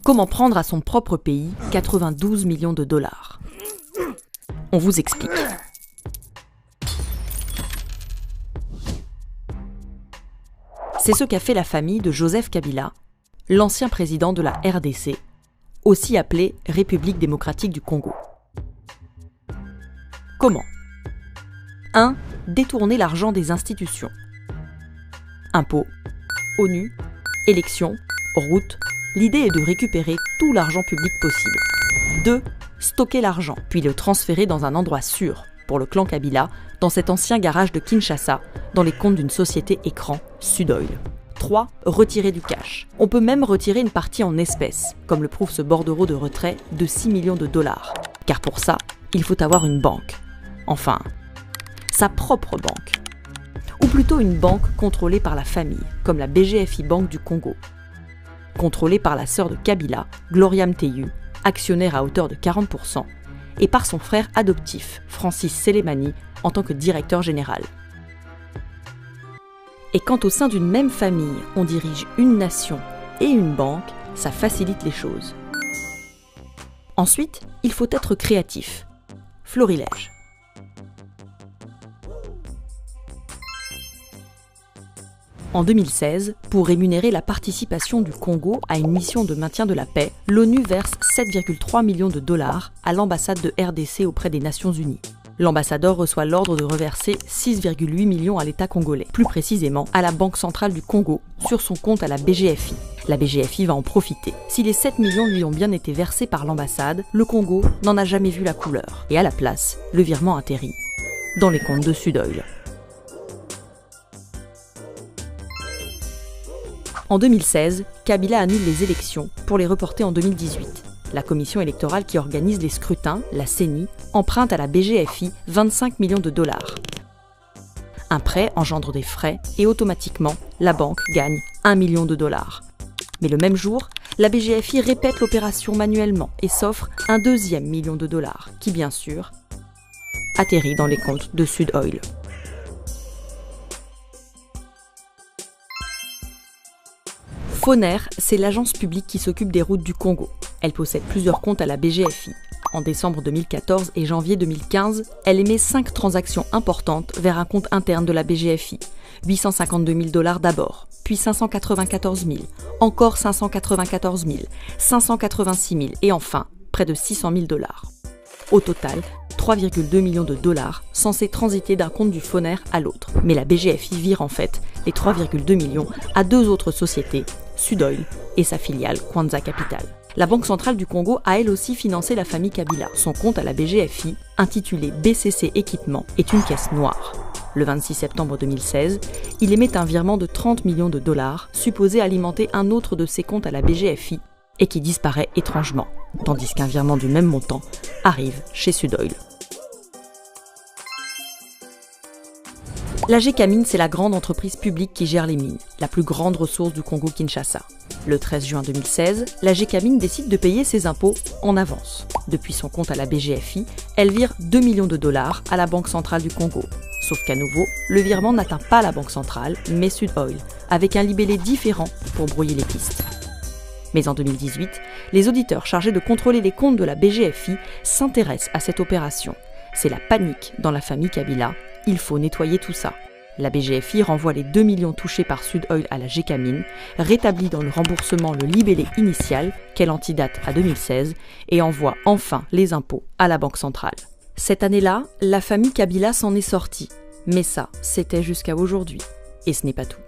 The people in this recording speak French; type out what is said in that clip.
Comment prendre à son propre pays 92 millions de dollars? On vous explique. C'est ce qu'a fait la famille de Joseph Kabila, l'ancien président de la RDC, aussi appelée République démocratique du Congo. Comment? 1. Détourner l'argent des institutions. Impôts, ONU, élections, routes. L'idée est de récupérer tout l'argent public possible. 2. Stocker l'argent, puis le transférer dans un endroit sûr, pour le clan Kabila, dans cet ancien garage de Kinshasa, dans les comptes d'une société écran, Sudoil. 3. Retirer du cash. On peut même retirer une partie en espèces, comme le prouve ce bordereau de retrait de 6 millions de dollars. Car pour ça, il faut avoir une banque. Enfin, sa propre banque. Ou plutôt une banque contrôlée par la famille, comme la BGFI Banque du Congo. Contrôlée par la sœur de Kabila, Gloria Mteyu, actionnaire à hauteur de 40%, et par son frère adoptif, Francis Selemani, en tant que directeur général. Et quand au sein d'une même famille, on dirige une nation et une banque, ça facilite les choses. Ensuite, il faut être créatif. Florilège. En 2016, pour rémunérer la participation du Congo à une mission de maintien de la paix, l'ONU verse 7,3 millions de dollars à l'ambassade de RDC auprès des Nations Unies. L'ambassadeur reçoit l'ordre de reverser 6,8 millions à l'État congolais, plus précisément à la Banque centrale du Congo, sur son compte à la BGFI. La BGFI va en profiter. Si les 7 millions lui ont bien été versés par l'ambassade, le Congo n'en a jamais vu la couleur. Et à la place, le virement atterrit dans les comptes de Sudoil. En 2016, Kabila annule les élections pour les reporter en 2018. La commission électorale qui organise les scrutins, la CENI, emprunte à la BGFI 25 millions de dollars. Un prêt engendre des frais et automatiquement, la banque gagne 1 million de dollars. Mais le même jour, la BGFI répète l'opération manuellement et s'offre un deuxième million de dollars qui, bien sûr, atterrit dans les comptes de Sudoil. Foner, c'est l'agence publique qui s'occupe des routes du Congo. Elle possède plusieurs comptes à la BGFI. En décembre 2014 et janvier 2015, elle émet 5 transactions importantes vers un compte interne de la BGFI. 852 000 dollars d'abord, puis 594 000, encore 594 000, 586 000 et enfin près de 600 000 dollars. Au total, 3,2 millions de dollars censés transiter d'un compte du Foner à l'autre. Mais la BGFI vire en fait les 3,2 millions à 2 autres sociétés, Sudoil et sa filiale Kwanza Capital. La Banque centrale du Congo a elle aussi financé la famille Kabila. Son compte à la BGFI, intitulé BCC Équipement, est une caisse noire. Le 26 septembre 2016, il émet un virement de 30 millions de dollars, supposé alimenter un autre de ses comptes à la BGFI, et qui disparaît étrangement, tandis qu'un virement du même montant arrive chez Sudoil. La Gécamine, c'est la grande entreprise publique qui gère les mines, la plus grande ressource du Congo-Kinshasa. Le 13 juin 2016, la Gécamine décide de payer ses impôts en avance. Depuis son compte à la BGFI, elle vire 2 millions de dollars à la Banque centrale du Congo. Sauf qu'à nouveau, le virement n'atteint pas la Banque centrale, mais Sudoil, avec un libellé différent pour brouiller les pistes. Mais en 2018, les auditeurs chargés de contrôler les comptes de la BGFI s'intéressent à cette opération. C'est la panique dans la famille Kabila. Il faut nettoyer tout ça. La BGFI renvoie les 2 millions touchés par Sudoil à la Gécamine, rétablit dans le remboursement le libellé initial, qu'elle antidate à 2016, et envoie enfin les impôts à la Banque centrale. Cette année-là, la famille Kabila s'en est sortie. Mais ça, c'était jusqu'à aujourd'hui. Et ce n'est pas tout.